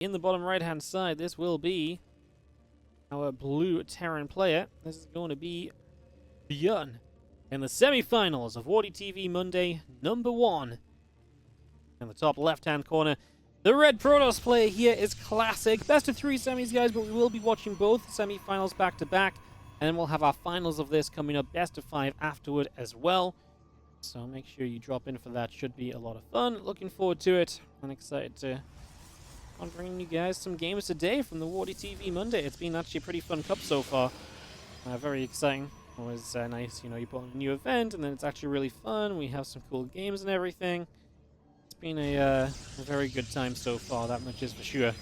In the bottom right-hand side, this will be our blue Terran player. This is going to be ByuN in the semi-finals of WardiTV Monday #1. In the top left-hand corner, the red Protoss player here is Classic. Best of 3 semis, guys, but we will be watching both semi-finals back-to-back. And then we'll have our finals of this coming up, best of 5 afterward as well. So make sure you drop in for that. Should be a lot of fun. Looking forward to it. I'm excited to bringing you guys some games today from the WardiTV Monday. It's been actually a pretty fun cup so far. Very exciting. Always nice, you know, you put on a new event and then it's actually really fun. We have some cool games and everything. It's been a very good time so far, that much is for sure.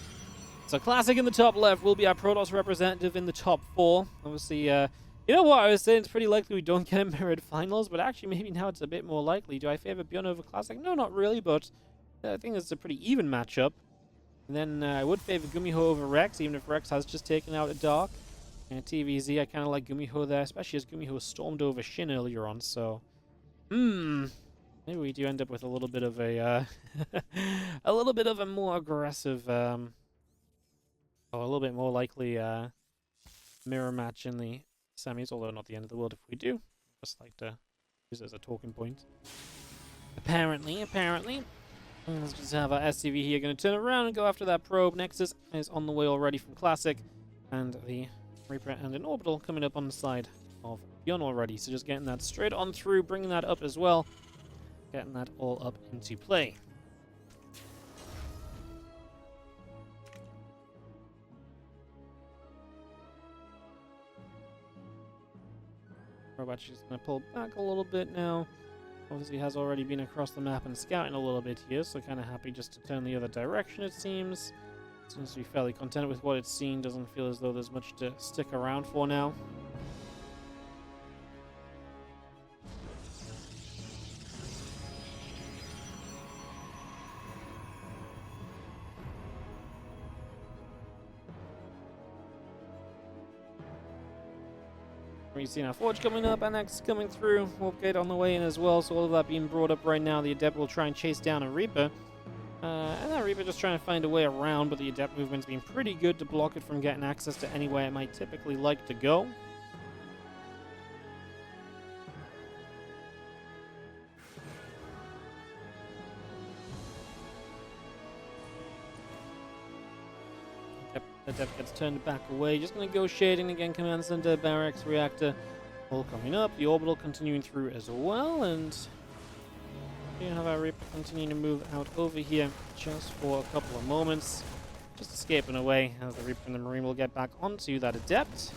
So Classic in the top left will be our Protoss representative in the top 4. Obviously, you know what, I was saying it's pretty likely we don't get a mirrored finals, but actually maybe now it's a bit more likely. Do I favor ByuN over Classic? No, not really, but I think it's a pretty even matchup. And then I would favor Gumiho over Rex, even if Rex has just taken out a Dark. And TVZ, I kind of like Gumiho there, especially as Gumiho stormed over Shin earlier on, so... maybe we do end up with a little bit of a... a little bit of a more aggressive... or a little bit more likely mirror match in the semis, although not the end of the world if we do. Just like to use it as a talking point. Apparently. Let's just have our SCV here going to turn around and go after that probe. Nexus is on the way already from Classic. And the Reaper and an Orbital coming up on the side of ByuN already. So just getting that straight on through, bringing that up as well. Getting that all up into play. Robot just going to pull back a little bit now. Obviously has already been across the map and scouting a little bit here, so kind of happy just to turn the other direction, it seems. Seems to be fairly content with what it's seen, doesn't feel as though there's much to stick around for now. We've seen our Forge coming up, Annex coming through, Warp Gate on the way in as well, so all of that being brought up right now. The Adept will try and chase down a Reaper. And that Reaper just trying to find a way around, but the Adept movement's been pretty good to block it from getting access to anywhere it might typically like to go. The Adept gets turned back away, just negotiating again. Command Center, Barracks, Reactor, all coming up. The Orbital continuing through as well, and you have our Reaper continuing to move out over here just for a couple of moments, just escaping away as the Reaper and the Marine will get back onto that Adept.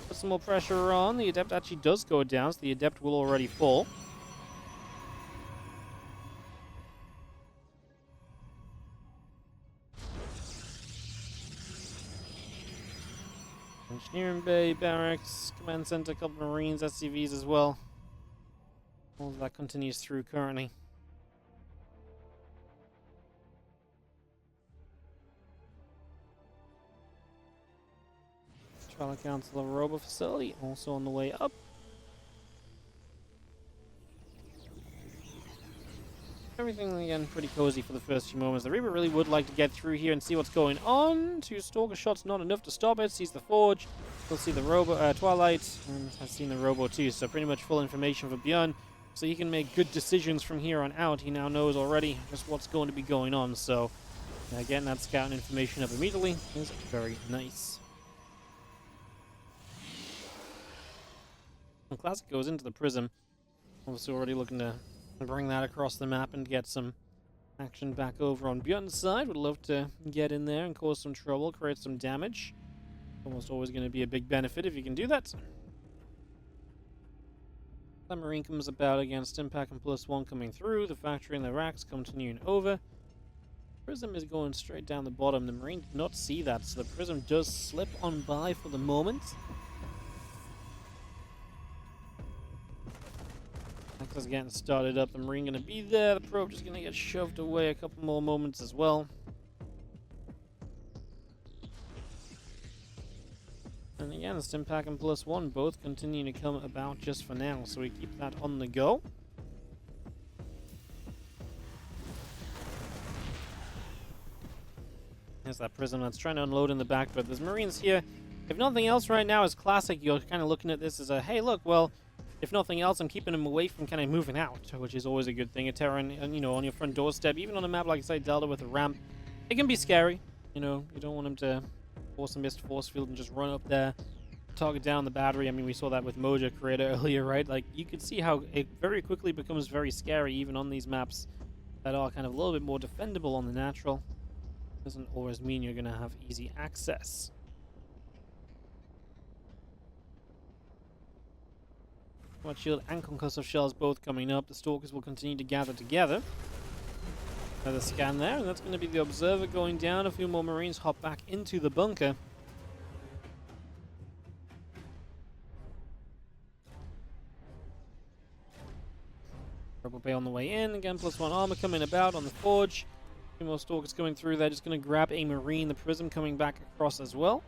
Put some more pressure on. The Adept actually does go down, so the Adept will already fall. Engineering Bay, Barracks, Command Center, a couple of Marines, SCVs as well. All of that continues through currently. Trial Council of Robo Facility also on the way up. Everything again pretty cozy for the first few moments. The Reaper really would like to get through here and see what's going on. 2 Stalker shots not enough to stop it. Sees the Forge. We'll see the Robo Twilight, and has seen the Robo too. So pretty much full information for ByuN. So he can make good decisions from here on out. He now knows already just what's going to be going on. So getting that scouting information up immediately is very nice. And Classic goes into the Prism. Obviously already looking to bring that across the map and get some action back over on ByuN's side. Would love to get in there and cause some trouble, create some damage. Almost always going to be a big benefit if you can do that. That Marine comes about against Impact and +1 coming through. The Factory and the Racks continuing over. Prism is going straight down the bottom. The Marine did not see that, so the Prism does slip on by for the moment. Nexus getting started up. The Marine going to be there. The Probe just going to get shoved away a couple more moments as well. And again, the Stimpack and +1 both continue to come about just for now, so we keep that on the go. As that Prism that's trying to unload in the back, but there's Marines here. If nothing else right now as Classic, you're kind of looking at this as a, hey, look, well, if nothing else, I'm keeping him away from kind of moving out, which is always a good thing. A Terran, you know, on your front doorstep, even on a map like, say, Delta with a ramp, it can be scary. You know, you don't want him to force a missed force field and just run up there, target down the battery. I mean, we saw that with Moja Creator earlier, right? Like, you can see how it very quickly becomes very scary, even on these maps that are kind of a little bit more defendable on the natural. Doesn't always mean you're going to have easy access. Quad Shield and Concussive Shells both coming up. The Stalkers will continue to gather together. Another scan there, and that's going to be the Observer going down. A few more Marines hop back into the bunker. Rebel Bay on the way in. Again, +1 armor coming about on the Forge. A few more Stalkers coming through there. Just going to grab a Marine. The Prism coming back across as well.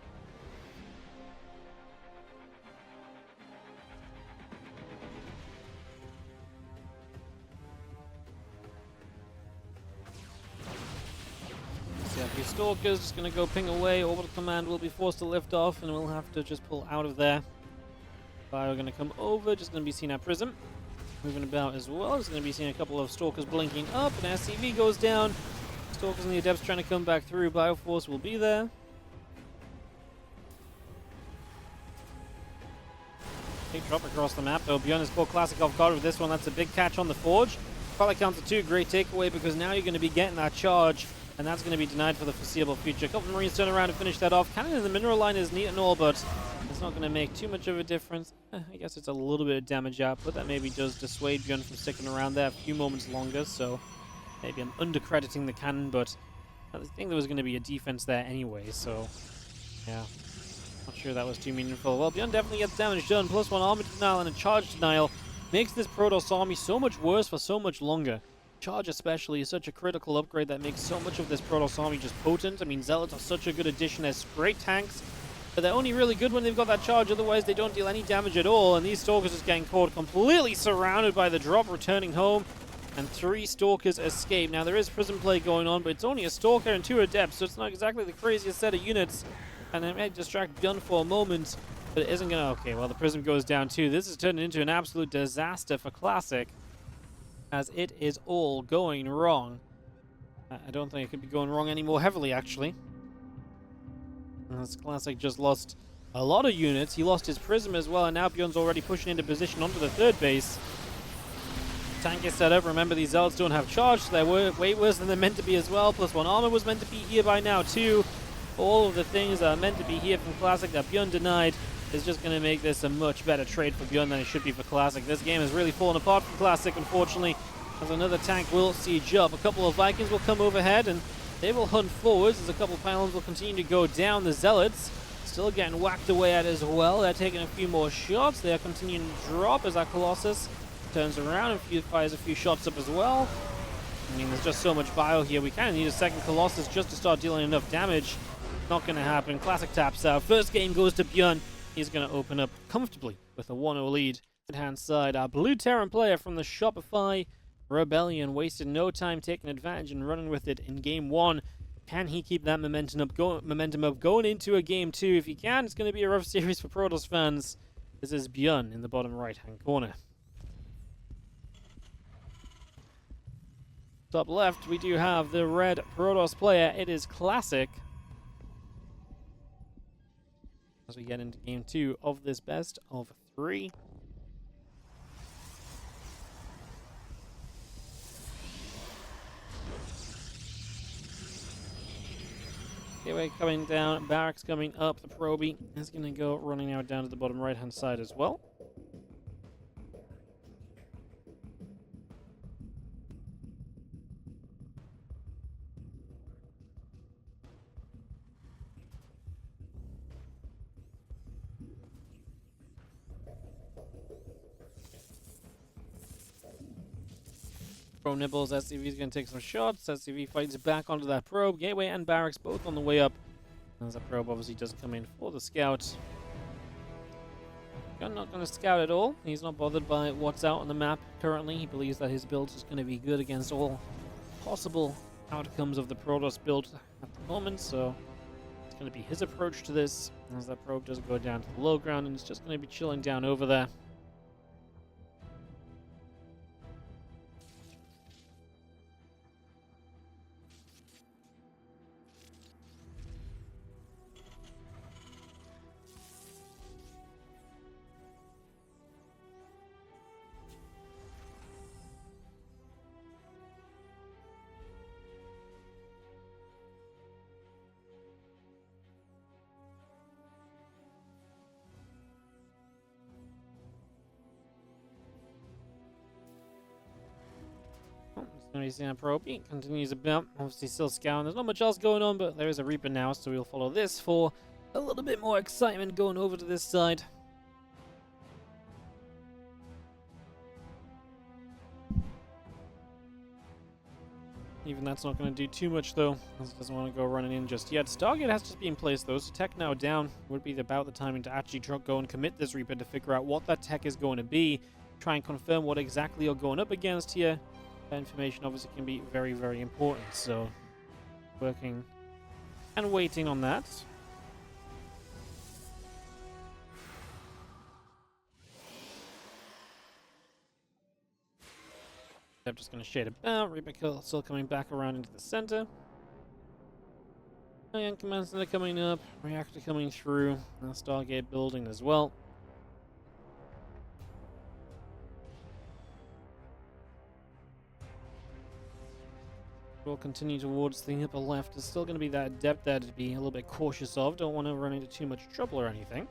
A few Stalkers just going to go ping away. Orbital Command will be forced to lift off, and we'll have to just pull out of there. Fire going to come over, just going to be seen at Prism. Moving about as well. Just going to be seeing a couple of Stalkers blinking up, and SCV goes down. Stalkers and the Adepts trying to come back through. Bioforce will be there. Big drop across the map, though. ByuN has caught Classic off guard with this one. That's a big catch on the Forge. Probably counts to 2. Great takeaway, because now you're going to be getting that charge. And that's going to be denied for the foreseeable future. A couple of Marines turn around and finish that off. Cannon in the mineral line is neat and all, but it's not going to make too much of a difference. I guess it's a little bit of damage out, but that maybe does dissuade ByuN from sticking around there a few moments longer. So maybe I'm undercrediting the cannon, but I think there was going to be a defense there anyway. So yeah, not sure that was too meaningful. Well, ByuN definitely gets damage done. +1 armor denial and a charge denial makes this Protoss army so much worse for so much longer. Charge especially is such a critical upgrade that makes so much of this Protoss army just potent. I mean, Zealots are such a good addition. They're great tanks, but they're only really good when they've got that charge. Otherwise, they don't deal any damage at all. And these Stalkers just getting caught completely surrounded by the drop, returning home. And 3 Stalkers escape. Now, there is Prism play going on, but it's only a Stalker and 2 Adepts, so it's not exactly the craziest set of units. And it may distract ByuN for a moment, but it isn't going to... Okay, well, the Prism goes down too. This is turning into an absolute disaster for Classic, as it is all going wrong. I don't think it could be going wrong any more heavily, actually. As Classic just lost a lot of units. He lost his Prism as well, and now ByuN's already pushing into position onto the 3rd base. Tank is set up. Remember, these Zealots don't have charge, so they're way worse than they're meant to be as well. +1 armor was meant to be here by now, too. All of the things that are meant to be here from Classic that ByuN denied is just going to make this a much better trade for ByuN than it should be for Classic. This game has really fallen apart for Classic, unfortunately, as another tank will siege up. A couple of Vikings will come overhead, and they will hunt forwards as a couple of pylons will continue to go down. The Zealots still getting whacked away at as well. They're taking a few more shots. They are continuing to drop as that Colossus turns around and fires a few shots up as well. I mean, there's just so much bio here. We kind of need a second Colossus just to start dealing enough damage. Not going to happen. Classic taps out. First game goes to ByuN. He's going to open up comfortably with a 1-0 lead. Right-hand side, our blue Terran player from the Shopify Rebellion wasted no time taking advantage and running with it in game 1. Can he keep that momentum up going into a game 2? If he can, it's going to be a rough series for Protoss fans. This is ByuN in the bottom right-hand corner. Top left, we do have the red Protoss player. It is Classic. As we get into game 2 of this best of 3. Gateway coming down, Barracks coming up. The Proby is going to go running out down to the bottom right-hand side as well. Pro nibbles, SCV is going to take some shots. SCV fights back onto that probe. Gateway and Barracks both on the way up. As that probe obviously does come in for the scout. ByuN not going to scout at all. He's not bothered by what's out on the map currently. He believes that his build is going to be good against all possible outcomes of the Protoss build at the moment, so it's going to be his approach to this, as that probe does go down to the low ground, and it's just going to be chilling down over there. That probe continues about, obviously still scouting. There's not much else going on, but there is a Reaper now, so we'll follow this for a little bit more excitement going over to this side. Even that's not going to do too much, though, as it doesn't want to go running in just yet. Stargate has just been placed, though, so tech now down. Would be about the timing to actually go and commit this Reaper to figure out what that tech is going to be. Try and confirm what exactly you're going up against here. That information obviously can be very, very important, so working and waiting on that. I'm just going to shade about. Reaper still coming back around into the center. Ion Command Center coming up. Reactor coming through. And Stargate building as well. We'll continue towards the upper left. There's still going to be that depth there to be a little bit cautious of. Don't want to run into too much trouble or anything.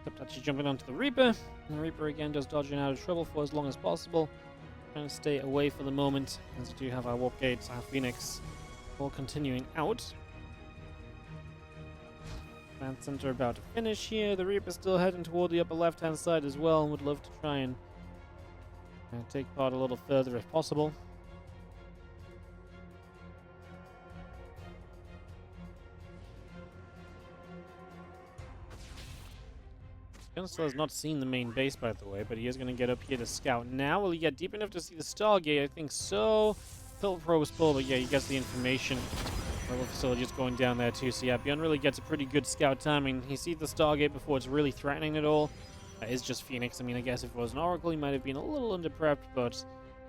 Except actually jumping onto the Reaper. And the Reaper again just dodging out of trouble for as long as possible. Trying to stay away for the moment, as we do have our Warp Gates, our Phoenix, all continuing out. Command Center about to finish here. The Reaper still heading toward the upper left-hand side as well, and would love to try and take part a little further if possible. Still has not seen the main base, by the way, but he is going to get up here to scout now. Will he get deep enough to see the Stargate? I think so. Filter Pro was full, but yeah, he gets the information. Rebel facility just going down there too, so yeah, ByuN really gets a pretty good scout timing. He sees the Stargate before it's really threatening at all. That is just Phoenix. I mean, I guess if it was an Oracle, he might have been a little under-prepped, but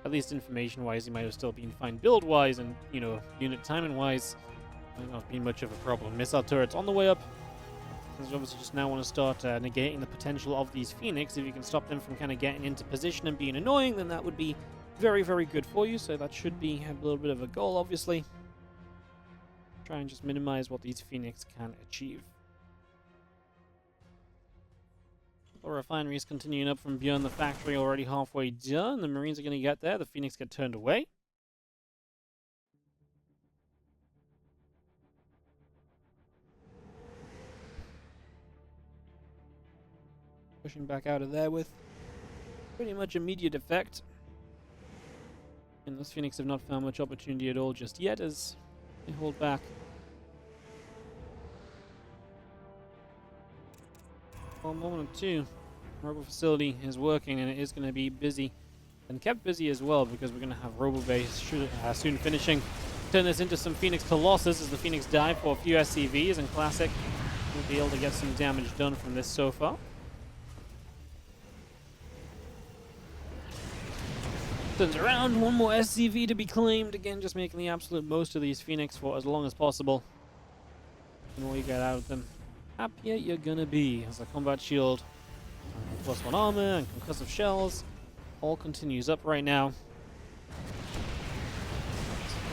at least information-wise, he might have still been fine build-wise, and, you know, unit timing-wise, might not be much of a problem. Missile turrets on the way up. Because obviously just now want to start negating the potential of these Phoenix. If you can stop them from kind of getting into position and being annoying, then that would be very, very good for you. So that should be a little bit of a goal, obviously. Try and just minimize what these Phoenix can achieve. The refinery is continuing up from ByuN. The factory already halfway done. The Marines are going to get there. The Phoenix get turned away. Pushing back out of there with pretty much immediate effect. And those Phoenix have not found much opportunity at all just yet as they hold back. For a moment or two, Robo Facility is working and it is going to be busy. And kept busy as well because we're going to have Robo Base soon finishing. Turn this into some Phoenix Colossus as the Phoenix dive for a few SCVs, and Classic will be able to get some damage done from this so far. Turns around, one more SCV to be claimed. Again, just making the absolute most of these Phoenix for as long as possible. The more you get out of them, happier you're gonna be. As a combat shield, +1 armor, and concussive shells all continues up right now.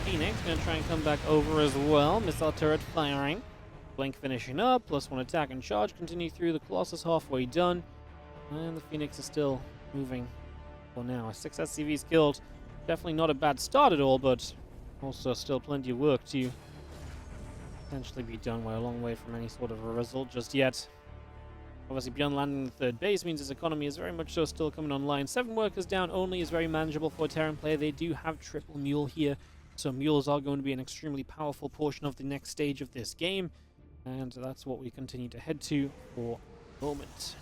Phoenix gonna try and come back over as well. Missile turret firing. Blink finishing up, +1 attack and charge. Continue through. The Colossus halfway done. And the Phoenix is still moving. For now, 6 SCVs killed. Definitely not a bad start at all, but also still plenty of work to potentially be done. We're a long way from any sort of a result just yet. Obviously, ByuN landing the third base means his economy is very much so still coming online. 7 workers down only is very manageable for a Terran player. They do have triple Mule here, so Mules are going to be an extremely powerful portion of the next stage of this game, and that's what we continue to head to for the moment.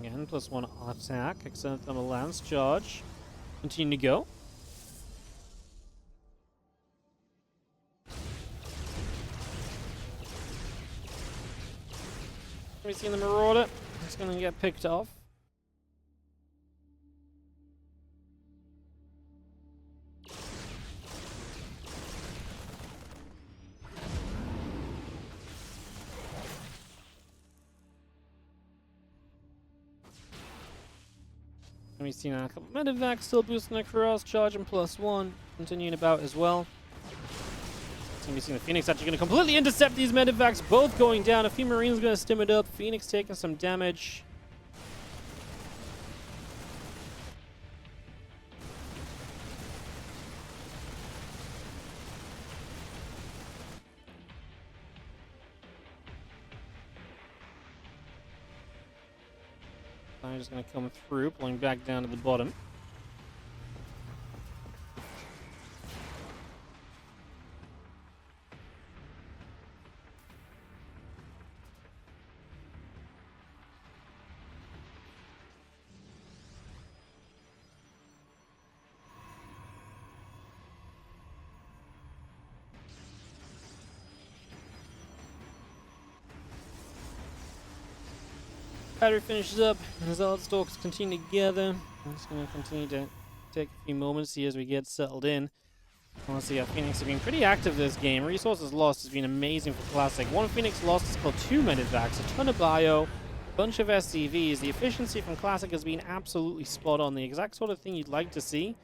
Again, +1 attack. Extended thermal lance charge. Continue to go. We've seen the Marauder. It's going to get picked off. We've seen a couple of medivacs still boosting across, charging +1, continuing about as well. We've seen the Phoenix actually going to completely intercept these medivacs, both going down. A few Marines going to stim it up. Phoenix taking some damage. I'm just going to come through, pulling back down to the bottom. Battery finishes up, and the Zealot stalks continue together. I'm just going to continue to take a few moments here as we get settled in. Honestly, Phoenix have been pretty active this game. Resources lost has been amazing for Classic. One Phoenix lost is called 2 medivacs, a ton of bio, a bunch of SCVs. The efficiency from Classic has been absolutely spot on, the exact sort of thing you'd like to see.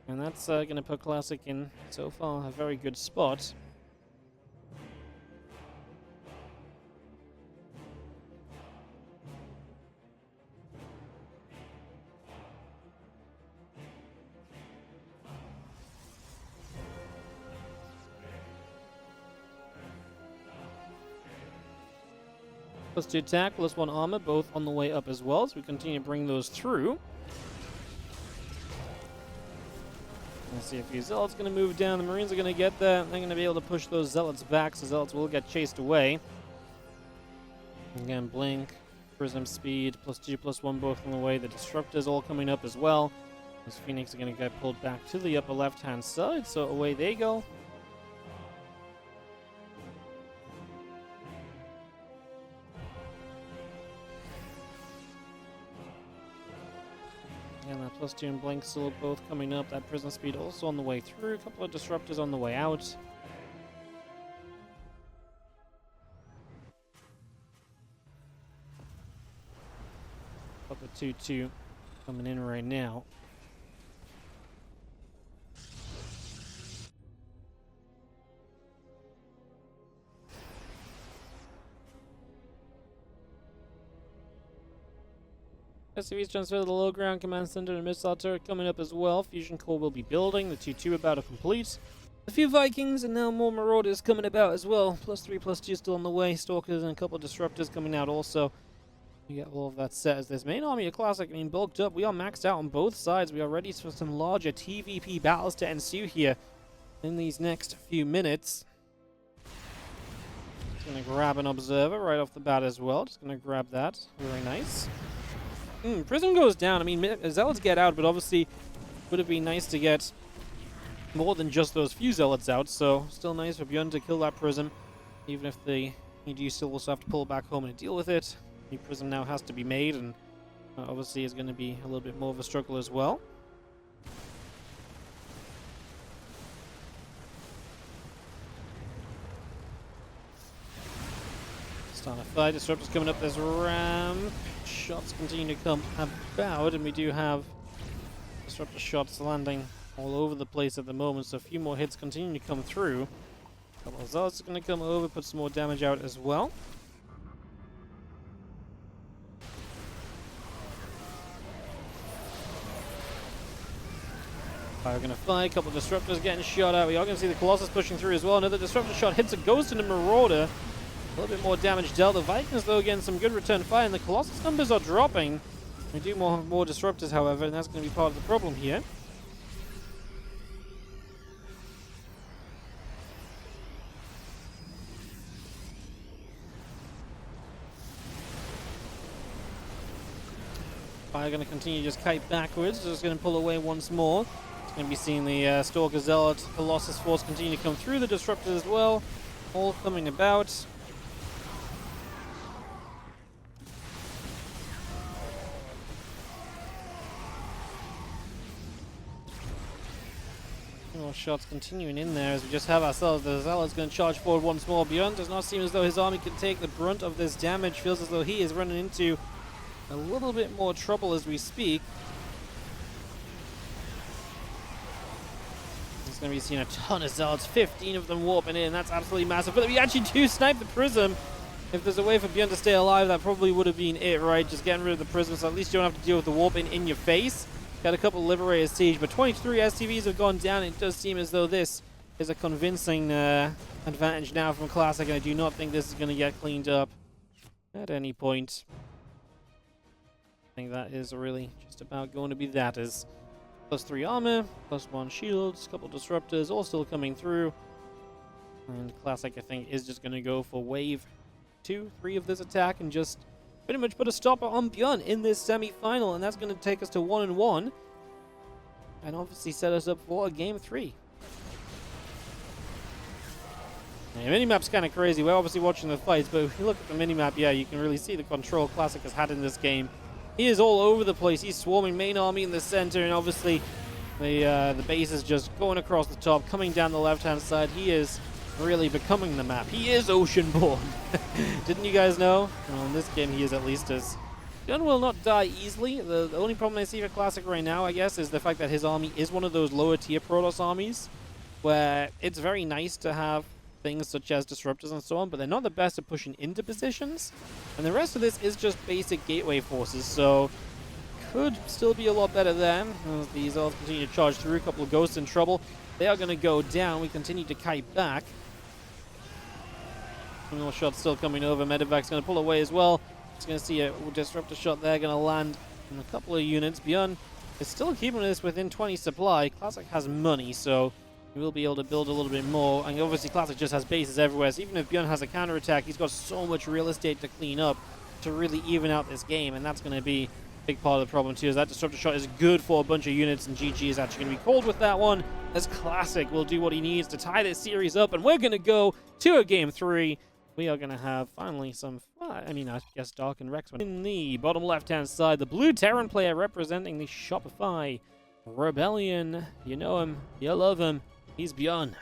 And that's going to put Classic in, so far, a very good spot. +2 attack, +1 armor, both on the way up as well, so we continue to bring those through. Let's see if the Zealots going to move down. The Marines are going to get there. They're going to be able to push those Zealots back, so Zealots will get chased away. Again, Blink, Prism Speed, +2, +1 both on the way. The Disruptors all coming up as well. Those Phoenix are going to get pulled back to the upper left-hand side, so away they go. And that +2 and Blink still both coming up. That Prism Speed also on the way through. A couple of Disruptors on the way out. Got the 2-2 coming in right now. SCVs transfer to the low ground command center and missile turret coming up as well. Fusion core will be building. The 2-2 about to complete. A few Vikings and now more Marauders coming about as well. +3, +2 still on the way. Stalkers and a couple of Disruptors coming out also. We get all of that set as this main army of Classic, bulked up. We are maxed out on both sides. We are ready for some larger TvP battles to ensue here in these next few minutes. Just going to grab an Observer right off the bat as well. Just going to grab that. Very nice. Prism goes down. Zealots get out, but obviously would have been nice to get more than just those few Zealots out, so still nice for ByuN to kill that Prism, even if you do still also have to pull back home and deal with it. The Prism now has to be made, and obviously is going to be a little bit more of a struggle as well. Start a fight. Disruptors coming up. There's a ramp. Shots continue to come about, and we do have Disruptor shots landing all over the place at the moment, so a few more hits continue to come through. A couple of Zealots are going to come over, put some more damage out as well. We're going to fight. A couple of Disruptors getting shot out. We are going to see the Colossus pushing through as well. Another Disruptor shot hits a Ghost and a Marauder. A little bit more damage dealt. The Vikings, though, getting some good return fire, and the Colossus numbers are dropping. We do have more Disruptors, however, and that's going to be part of the problem here. Fire going to continue to just kite backwards. Just going to pull away once more. It's going to be seeing the Stalker Zealot Colossus Force continue to come through the Disruptors as well. All coming about. More shots continuing in there as we just have ourselves. The Zealot's going to charge forward once more. ByuN does not seem as though his army can take the brunt of this damage. Feels as though he is running into a little bit more trouble as we speak. He's going to be seeing a ton of Zealots, 15 of them warping in. That's absolutely massive. But we actually do snipe the Prism. If there's a way for ByuN to stay alive, that probably would have been it, right? Just getting rid of the Prism, so at least you don't have to deal with the warping in your face. Got a couple of Liberator Siege, but 23 STVs have gone down. It does seem as though this is a convincing advantage now from Classic, and I do not think this is going to get cleaned up at any point. I think that is really just about going to be that. Is +3 armor, +1 shields, couple disruptors, all still coming through. And Classic, I think, is just going to go for wave 2, 3 of this attack and just pretty much put a stopper on ByuN in this semi-final, and that's going to take us to 1-1, and obviously set us up for a game 3. The minimap's kind of crazy. We're obviously watching the fights, but if you look at the minimap, yeah, you can really see the control Classic has had in this game. He is all over the place. He's swarming main army in the center, and obviously the base is just going across the top, coming down the left-hand side. He is really becoming the map. He is Oceanborn. Didn't you guys know? Well, in this game, he is at least as... ByuN will not die easily. The only problem I see for Classic right now, I guess, is the fact that his army is one of those lower tier Protoss armies where it's very nice to have things such as disruptors and so on, but they're not the best at pushing into positions. And the rest of this is just basic gateway forces, so could still be a lot better there. As these all continue to charge through. A couple of ghosts in trouble. They are going to go down. We continue to kite back. More shots still coming over. Medevac's going to pull away as well. Just going to see a disruptor shot there going to land on a couple of units. ByuN is still keeping this within 20 supply. Classic has money, so he will be able to build a little bit more. And obviously Classic just has bases everywhere, so even if ByuN has a counterattack, he's got so much real estate to clean up to really even out this game, and that's going to be a big part of the problem too, as that disruptor shot is good for a bunch of units, and GG is actually going to be called with that one, as Classic will do what he needs to tie this series up, and we're going to go to a game 3. We are going to have finally some, I guess Dark and Rex. In the bottom left-hand side, the blue Terran player representing the Shopify Rebellion. You know him, you love him. He's ByuN.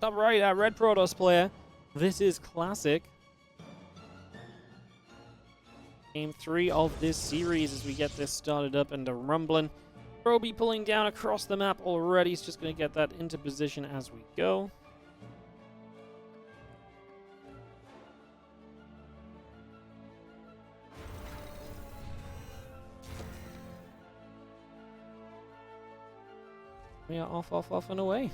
Top right, our red Protoss player. This is Classic. Game 3 of this series as we get this started up and rumbling. Proby pulling down across the map already. He's just going to get that into position as we go. We are off and away.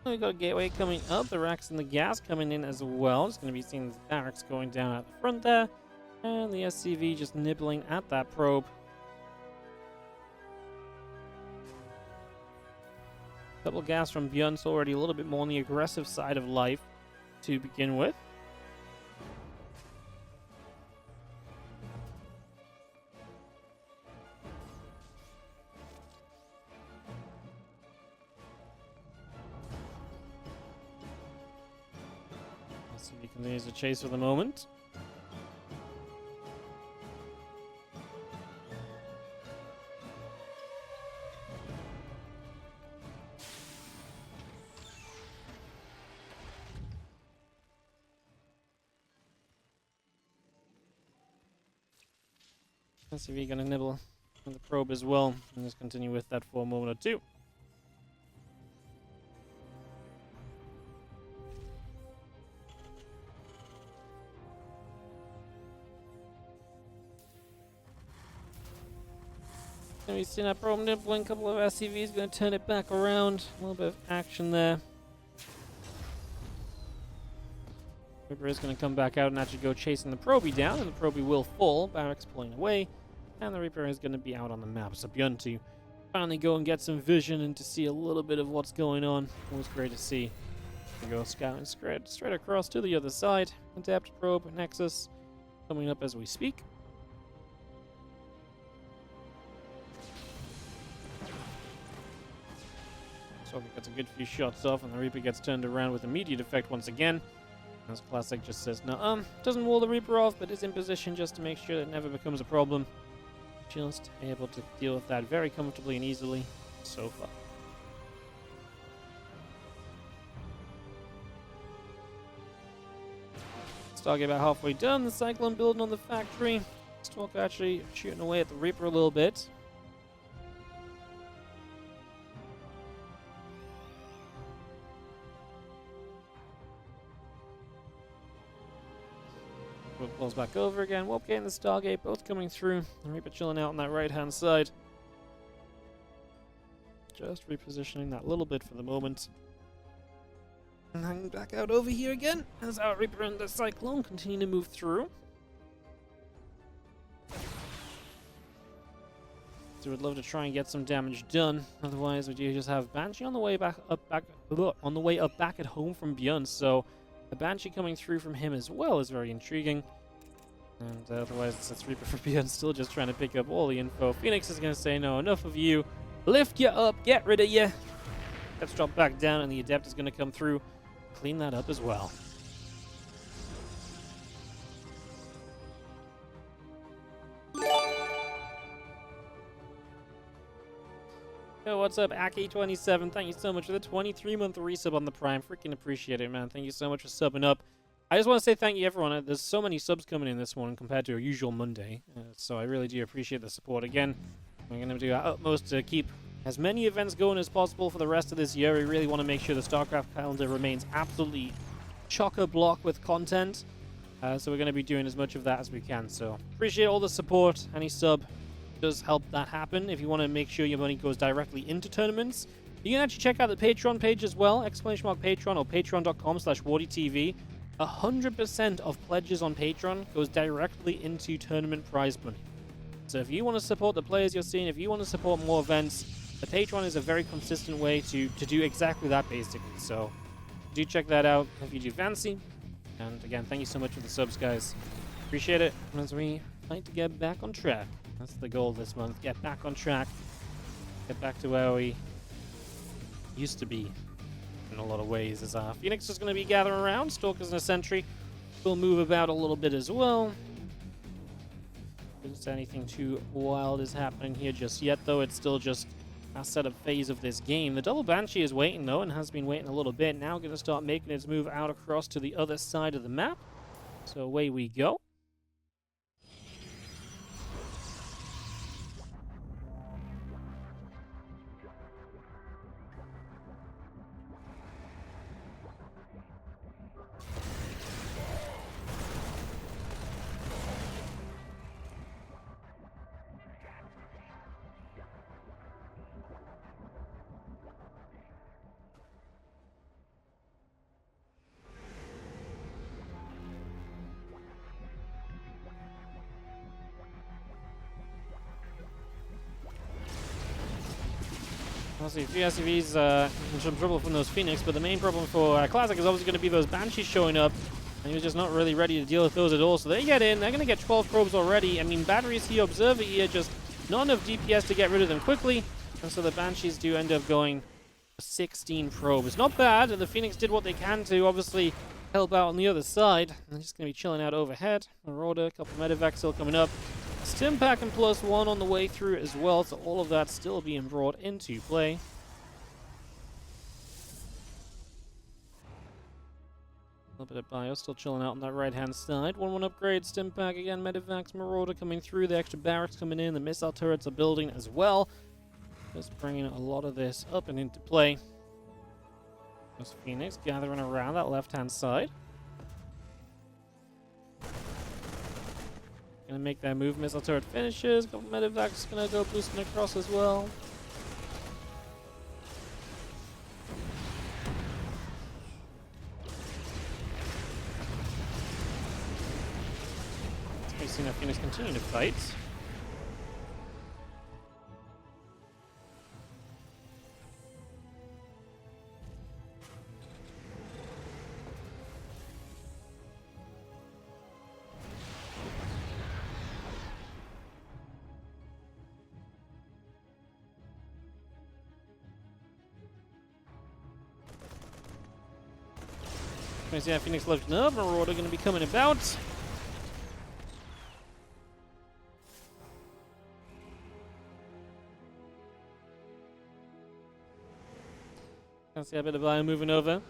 We've got a gateway coming up. The racks and the gas coming in as well. It's going to be seeing the barracks going down at the front there. And the SCV just nibbling at that probe. Double gas from ByuN, so already a little bit more on the aggressive side of life to begin with. SCV continues to chase for the moment. SCV gonna nibble on the probe as well, and just continue with that for a moment or two. And we've seen that probe nibbling, a couple of SCVs, gonna turn it back around. A little bit of action there. Reaper is going to come back out and actually go chasing the Proby down, and the Proby will fall. Barracks pulling away, and the Reaper is going to be out on the map. So ByuN to finally go and get some vision and to see a little bit of what's going on. Always great to see. We go scouting straight across to the other side. Adept, probe, nexus coming up as we speak. So he gets a good few shots off, and the Reaper gets turned around with immediate effect once again. As Classic just says, no, doesn't wall the Reaper off, but is in position just to make sure that it never becomes a problem. Just able to deal with that very comfortably and easily so far. Stargate about halfway done. The Cyclone building on the factory. Stalker actually shooting away at the Reaper a little bit. Pulls back over again. Warp Gate and the Stargate both coming through. The Reaper chilling out on that right-hand side. Just repositioning that little bit for the moment. And hanging back out over here again as our Reaper and the Cyclone continue to move through. So we'd love to try and get some damage done. Otherwise, we do just have Banshee on the way back up back at home from ByuN. So the Banshee coming through from him as well is very intriguing. And otherwise, it's Reaper for ByuN still just trying to pick up all the info. Phoenix is going to say, no, enough of you. Lift you up, get rid of you. Let's drop back down, and the Adept is going to come through, clean that up as well. Yo, what's up, Aki27? Thank you so much for the 23-month resub on the Prime. Freaking appreciate it, man. Thank you so much for subbing up. I just want to say thank you, everyone. There's so many subs coming in this one compared to a usual Monday, so I really do appreciate the support. Again, we're going to do our utmost to keep as many events going as possible for the rest of this year. We really want to make sure the StarCraft calendar remains absolutely chock-a-block with content, so we're going to be doing as much of that as we can. So appreciate all the support. Any sub does help that happen. If you want to make sure your money goes directly into tournaments, you can actually check out the Patreon page as well, !Patreon or patreon.com/WardiTV. 100% of pledges on Patreon goes directly into tournament prize money. So if you want to support the players you're seeing, if you want to support more events, the Patreon is a very consistent way to do exactly that, basically. So do check that out if you do fancy. And again, thank you so much for the subs, guys. Appreciate it. As we fight to get back on track. That's the goal this month. Get back on track. Get back to where we used to be in a lot of ways. As Phoenix is going to be gathering around. Stalkers and a Sentry will move about a little bit as well. Didn't say anything too wild is happening here just yet, though. It's still just a setup phase of this game. The double Banshee is waiting, though, and has been waiting a little bit. Now going to start making its move out across to the other side of the map. So away we go. Obviously, FCV's in some trouble from those Phoenix, but the main problem for Classic is obviously going to be those Banshees showing up, and he was just not really ready to deal with those at all. So they get in, they're going to get 12 probes already. I mean, batteries here, Observer here, just not enough DPS to get rid of them quickly, and so the Banshees do end up going 16 probes. Not bad, and the Phoenix did what they can to obviously help out on the other side. They're just going to be chilling out overhead. Marauder, a couple of medevacs still coming up. Stim pack and +1 on the way through as well, so all of that still being brought into play. A little bit of Bio still chilling out on that right-hand side. 1-1 upgrade, Stim pack again, medevacs, Marauder coming through, the extra barracks coming in, the missile turrets are building as well. Just bringing a lot of this up and into play. There's Phoenix gathering around that left-hand side. Gonna make that move. Missile turret finishes. Couple medevacs gonna go boosting across as well. We've seen that Phoenix continue to fight. We see how Phoenix lifting up, Marauder going to be coming about. Can see a bit of ByuN moving over.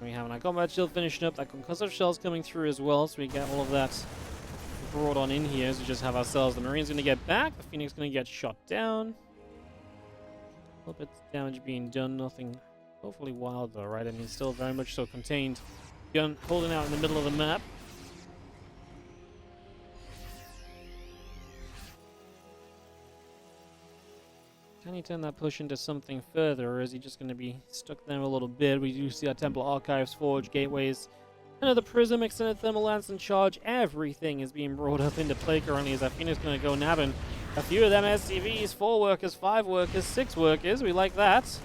We have an combat shield finishing up, that concussive shell's coming through as well, so we get all of that brought on in here. So we just have ourselves, the Marine's going to get back, the Phoenix going to get shot down. A little bit of damage being done, nothing hopefully wild though, right? I mean, still very much so contained. ByuN holding out in the middle of the map. Can he turn that push into something further, or is he just going to be stuck there a little bit? We do see our Temple Archives, Forge, Gateways, another Prism, Extended Thermal Lance, and Charge. Everything is being brought up into play currently as Athena's going to go nabbing a few of them SCVs, 4 workers, 5 workers, 6 workers. We like that.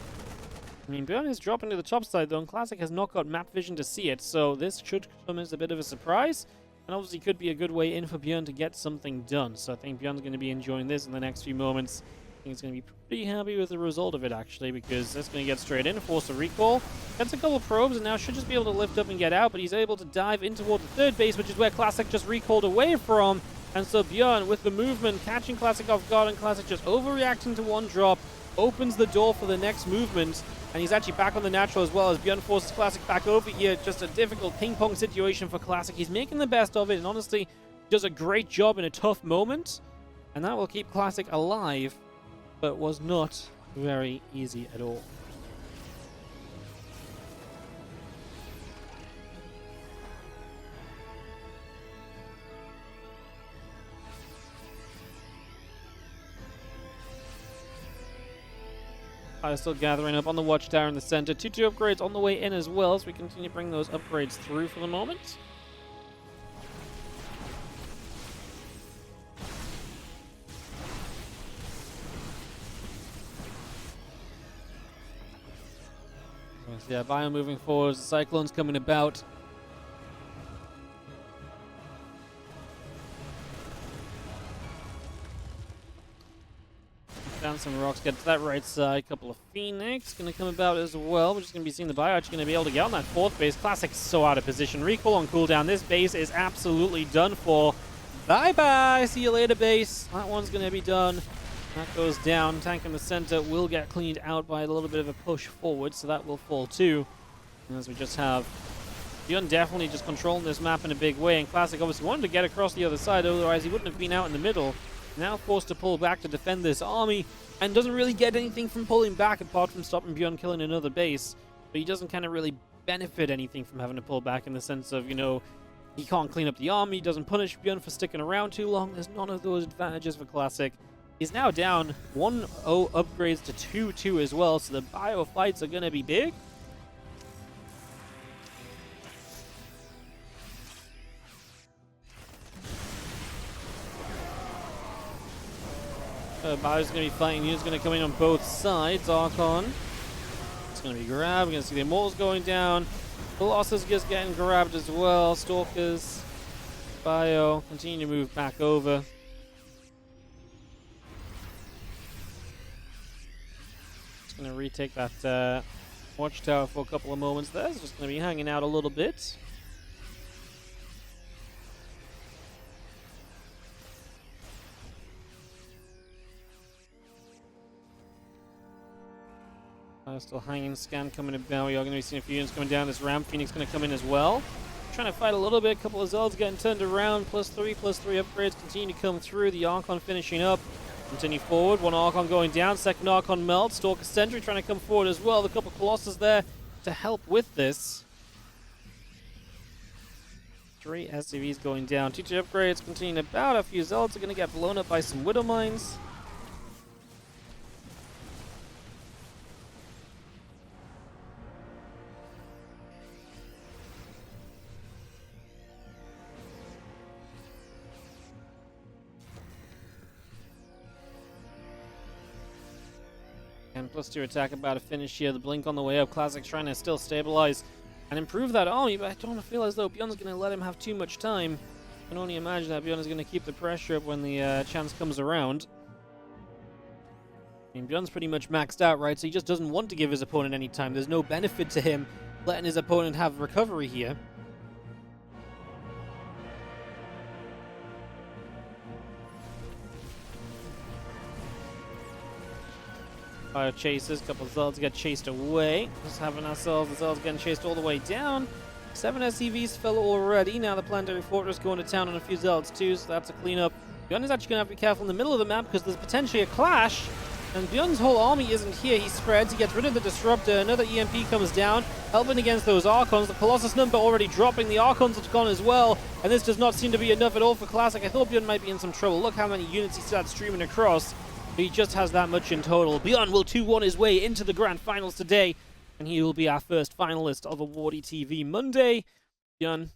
I mean, ByuN is dropping to the top side though, and Classic has not got map vision to see it, so this should come as a bit of a surprise. And obviously could be a good way in for ByuN to get something done. So I think ByuN's going to be enjoying this in the next few moments. He's going to be pretty happy with the result of it, actually, because that's going to get straight in, force a recall. Gets a couple of probes, and now should just be able to lift up and get out, but he's able to dive in toward the third base, which is where Classic just recalled away from. And so ByuN, with the movement, catching Classic off guard, and Classic just overreacting to one drop, opens the door for the next movement, and he's actually back on the natural as well as ByuN forces Classic back over here. Just a difficult ping-pong situation for Classic. He's making the best of it, and honestly, does a great job in a tough moment, and that will keep Classic alive. But was not very easy at all. Still gathering up on the watchtower in the center. 2-2 upgrades on the way in as well, as we continue to bring those upgrades through for the moment. Yeah, ByuN moving forward, the Cyclone's coming about. Down some rocks, get to that right side. Couple of Phoenix going to come about as well. We're just going to be seeing the ByuN actually going to be able to get on that 4th base. Classic's so out of position. Recall on cooldown. This base is absolutely done for. Bye-bye. See you later, base. That one's going to be done. That goes down. Tank in the center will get cleaned out by a little bit of a push forward, so that will fall too. And as we just have ByuN definitely just controlling this map in a big way, and Classic obviously wanted to get across the other side, otherwise he wouldn't have been out in the middle. Now forced to pull back to defend this army, and doesn't really get anything from pulling back apart from stopping ByuN killing another base. But he doesn't kind of really benefit anything from having to pull back in the sense of, you know, he can't clean up the army, doesn't punish ByuN for sticking around too long. There's none of those advantages for Classic. He's now down 1-0 upgrades to 2-2 as well, so the bio fights are going to be big. Bio's going to be fighting. He's going to come in on both sides. Archon. It's going to be grabbed. We're going to see the Immortals going down. Colossus just getting grabbed as well. Stalkers. Bio continue to move back over. Just going to retake that watchtower for a couple of moments there. It's just going to be hanging out a little bit. Still hanging, scan coming about. We are going to be seeing a few units coming down this ramp. Phoenix going to come in as well. Trying to fight a little bit. A couple of Zelds getting turned around. +3 upgrades continue to come through. The Archon finishing up. Continue forward. One Archon going down. Second Archon melts. Stalker Sentry trying to come forward as well. A couple of Colossus there to help with this. 3 SCVs going down. 2 upgrades continuing about. A few Zelds are going to get blown up by some Widow Mines. And +2 attack about to finish here. The blink on the way up. Classic trying to still stabilize and improve that army, but I don't feel as though ByuN's going to let him have too much time. I can only imagine that ByuN is going to keep the pressure up when the chance comes around. I mean, ByuN's pretty much maxed out, right? So he just doesn't want to give his opponent any time. There's no benefit to him letting his opponent have recovery here. Fire chases, couple of Zelds get chased away. Just having ourselves the Zelds getting chased all the way down. 7 SCVs fell already. Now the Planetary Fortress going to town on a few Zelds too, so that's a cleanup. ByuN is actually going to have to be careful in the middle of the map because there's potentially a clash. And ByuN's whole army isn't here. He spreads, he gets rid of the Disruptor. Another EMP comes down, helping against those Archons. The Colossus number already dropping. The Archons have gone as well. And this does not seem to be enough at all for Classic. I thought ByuN might be in some trouble. Look how many units he starts streaming across. But he just has that much in total. ByuN will 2-1 his way into the Grand Finals today. And he will be our first finalist of a WardiTV Monday. ByuN